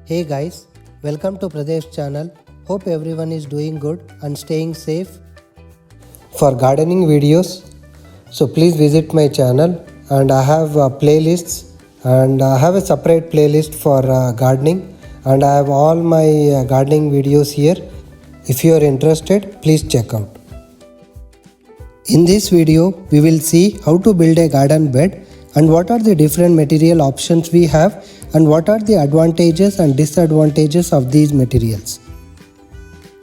Hey guys, welcome to Pradesh channel. Hope everyone is doing good and staying safe. For gardening videos, so please visit my channel and I have playlists and I have a separate playlist for gardening and I have all my gardening videos here. If you are interested, please check out. In this video, we will see how to build a garden bed and what are the different material options we have and what are the advantages and disadvantages of these materials.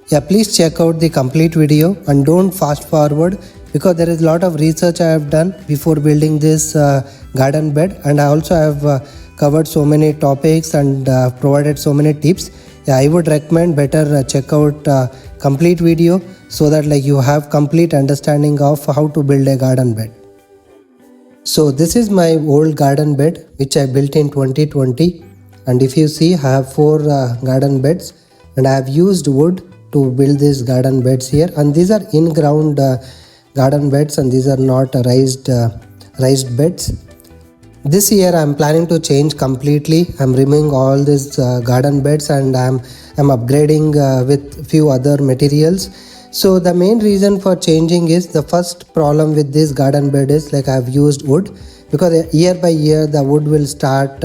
Yeah, please check out the complete video and don't fast forward because there is a lot of research I have done before building this garden bed, and I also have covered so many topics and provided so many tips. Yeah, I would recommend better check out complete video so that you have complete understanding of how to build a garden bed. So this is my old garden bed which I built in 2020, and if you see I have 4 garden beds and I have used wood to build these garden beds here, and these are in-ground garden beds and these are not raised beds. This year I am planning to change completely. I am removing all these garden beds and I am upgrading with few other materials. So the main reason for changing is the first problem with this garden bed is I have used wood, because year by year the wood will start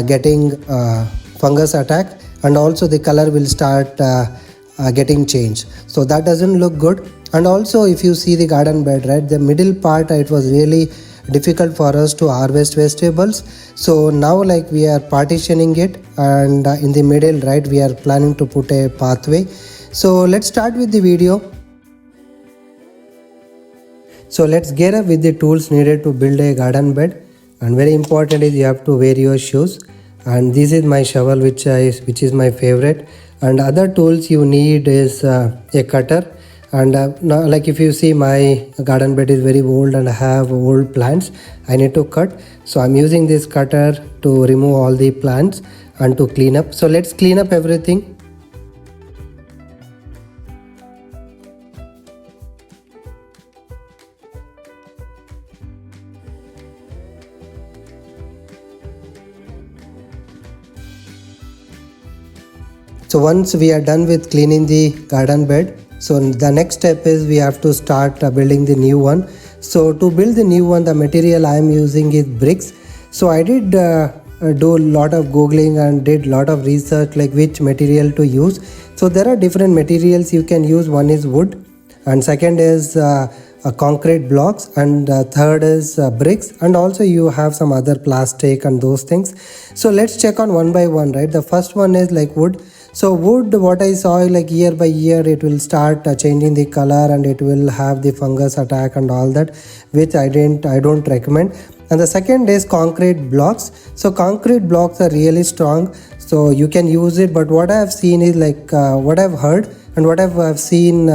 getting fungus attack, and also the color will start getting changed. So that doesn't look good. And also if you see the garden bed, right, the middle part it was really difficult for us to harvest vegetables. So now we are partitioning it, and in the middle, right, we are planning to put a pathway. So let's start with the video. So let's get up with the tools needed to build a garden bed, and very important is you have to wear your shoes. And this is my shovel which is my favorite, and other tools you need is a cutter. And now if you see my garden bed is very old and I have old plants I need to cut, so I'm using this cutter to remove all the plants and to clean up. So let's clean up everything. So once we are done with cleaning the garden bed, so the next step is we have to start building the new one. So to build the new one, the material I am using is bricks. So I did do a lot of googling and did lot of research which material to use. So there are different materials you can use. One is wood, and second is concrete blocks, and third is bricks, and also you have some other plastic and those things. So let's check on one by one, right? The first one is wood. So wood, what I saw year by year it will start changing the color and it will have the fungus attack and all that, which I don't recommend. And the second is concrete blocks. So concrete blocks are really strong, so you can use it, but what I have seen is what I've heard and what I've seen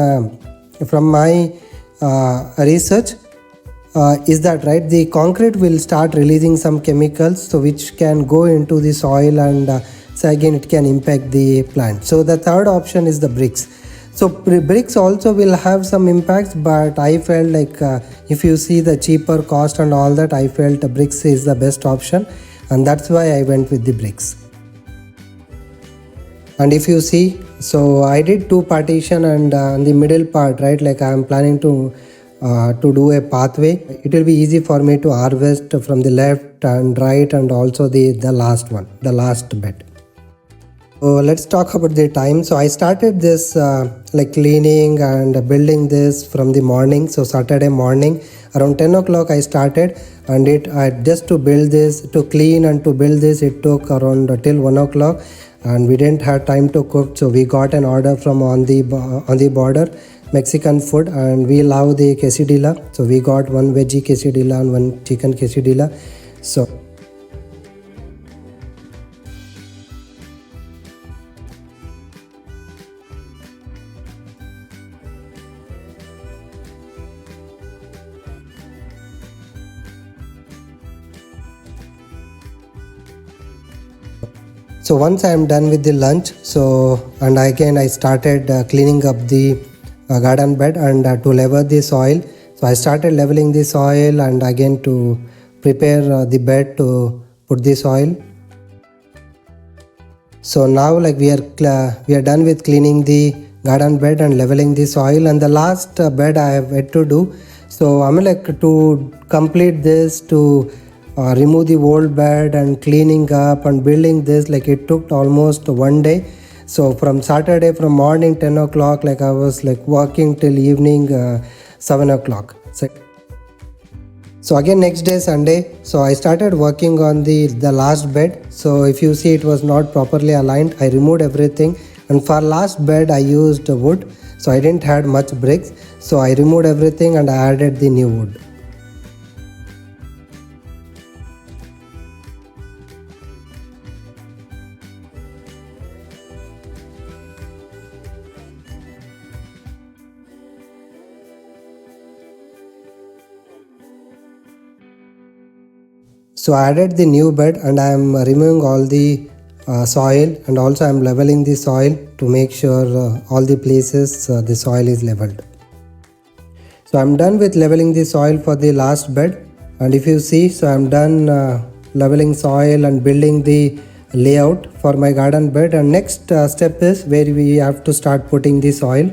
from my research is that, right, the concrete will start releasing some chemicals, so which can go into the soil, and so again it can impact the plant. So the third option is the bricks. So bricks also will have some impacts, but I felt if you see the cheaper cost and all that, I felt bricks is the best option, and that's why I went with the bricks. And if you see, so I did 2 partition, and on the middle part, right, I am planning to do a pathway. It will be easy for me to harvest from the left and right, and also the last one, the last bed. So let's talk about the time. So I started this cleaning and building this from the morning. So Saturday morning around 10 o'clock I started, and just to build this, to clean and to build this, it took around till 1 o'clock, and we didn't have time to cook. So we got an order from on the border, Mexican food, and we love the quesadilla. So we got 1 veggie quesadilla and 1 chicken quesadilla. So once I am done with the lunch, and again I started cleaning up the garden bed and to level the soil. So I started leveling the soil and again to prepare the bed to put the soil. So now like we are done with cleaning the garden bed and leveling the soil, and the last bed I have yet to do. So I'm like to complete this, to remove the old bed and cleaning up and building this, like it took almost one day. So from Saturday, from morning 10 o'clock, like I was like working till evening 7 o'clock. So again next day Sunday, so I started working on the last bed. So if you see, it was not properly aligned. I removed everything, and for last bed I used wood, so I didn't had much bricks. So I removed everything and I added the new wood. So I added the new bed and I am removing all the soil, and also I am leveling the soil to make sure all the places the soil is leveled. So I am done with leveling the soil for the last bed, and if you see, so I am done leveling soil and building the layout for my garden bed, and next step is where we have to start putting the soil.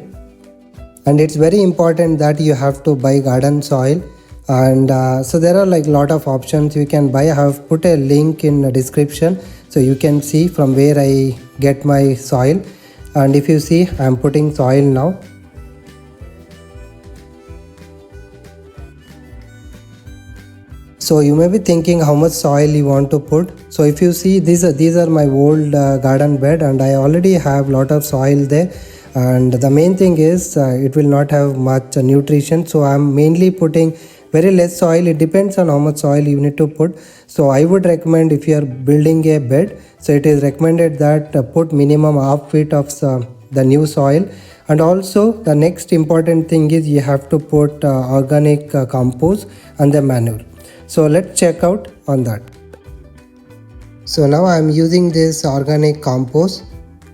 And it's very important that you have to buy garden soil, and so there are like lot of options you can buy. I have put a link in the description, so you can see from where I get my soil. And if you see, I am putting soil now. So you may be thinking how much soil you want to put. So if you see, these are my old garden bed, and I already have lot of soil there. And the main thing is it will not have much nutrition, so I am mainly putting very less soil. It depends on how much soil you need to put. So I would recommend, if you are building a bed, so it is recommended that put minimum half feet of the new soil. And also the next important thing is you have to put organic compost and the manure. So let's check out on that. So now I am using this organic compost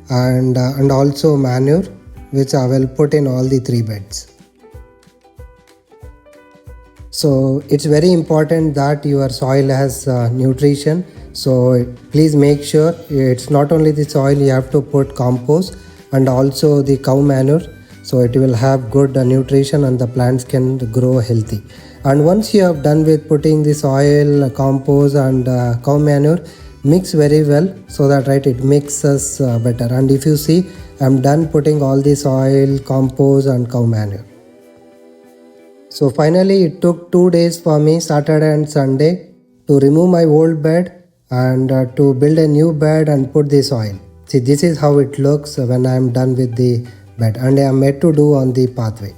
and also manure, which I will put in all the 3 beds. So it's very important that your soil has nutrition. So please make sure it's not only the soil, you have to put compost and also the cow manure, so it will have good nutrition and the plants can grow healthy. And once you have done with putting the soil, compost and cow manure, mix very well, so that it mixes better. And if you see, I'm done putting all the soil, compost and cow manure. So finally it took 2 days for me, Saturday and Sunday, to remove my old bed and to build a new bed and put the soil. See, this is how it looks when I am done with the bed, and I am yet to do on the pathway.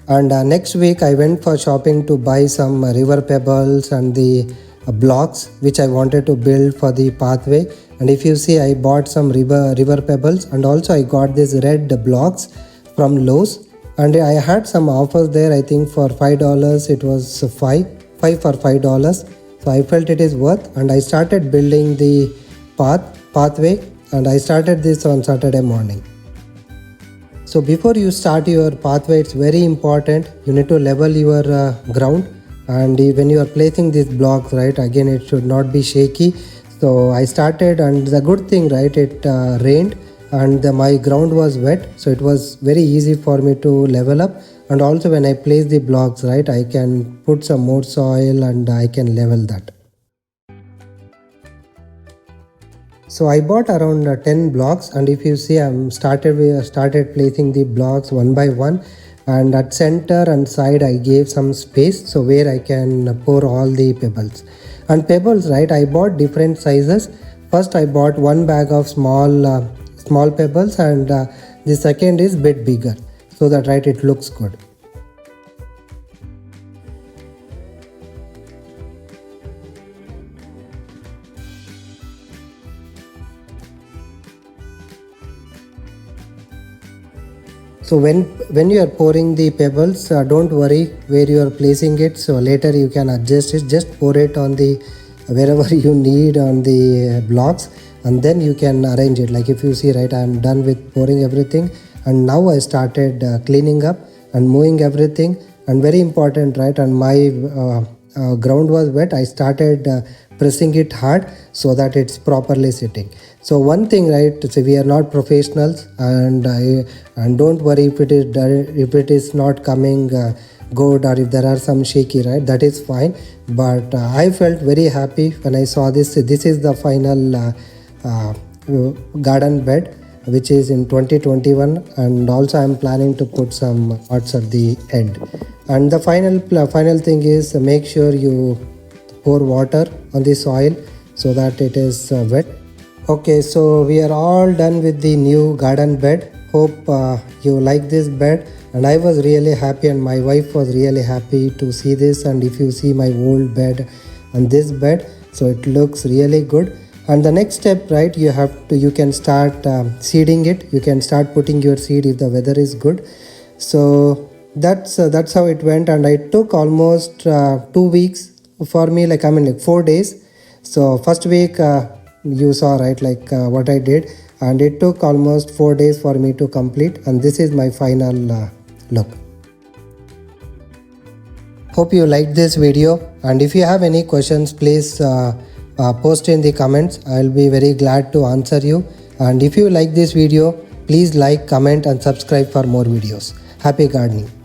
And next week I went for shopping to buy some river pebbles and the blocks which I wanted to build for the pathway. And if you see, I bought some river pebbles, and also I got these red blocks from Lowe's. And I had some offers there. I think for $5 it was 5 for $5. So I felt it is worth, and I started building the pathway, and I started this on Saturday morning. So before you start your pathway, it's very important you need to level your ground. And when you are placing these blocks, again it should not be shaky. So I started, and the good thing, it rained and my ground was wet, so it was very easy for me to level up. And also when I place the blocks, I can put some more soil and I can level that. So I bought around 10 blocks, and if you see, I started placing the blocks one by one, and at center and side I gave some space, so where I can pour all the pebbles. And pebbles, I bought different sizes. First I bought one bag of small pebbles, and the second is bit bigger, so that it looks good. So when you are pouring the pebbles, don't worry where you are placing it, so later you can adjust it. Just pour it on the wherever you need on the blocks, and then you can arrange it. Like if you see, I am done with pouring everything, and now I started cleaning up and moving everything. And very important, and my ground was wet, I started pressing it hard so that it's properly sitting. So one thing, right, so we are not professionals, and don't worry if it is not coming good, or if there are some shaky, right, that is fine. But I felt very happy when I saw this. This is the final garden bed, which is in 2021, and also I'm planning to put some pots at the end. And the final thing is, make sure you pour water on the soil so that it is wet. Okay, so we are all done with the new garden bed. Hope you like this bed, and I was really happy, and my wife was really happy to see this. And if you see my old bed and this bed, so it looks really good. And the next step, right, you can start seeding it. You can start putting your seed if the weather is good. So that's how it went, and it took almost 2 weeks for me, like 4 days. So first week you saw, right, what I did, and it took almost 4 days for me to complete, and this is my final look. Hope you liked this video, and if you have any questions, please post in the comments. I'll be very glad to answer you. And if you like this video, please like, comment and subscribe for more videos. Happy gardening.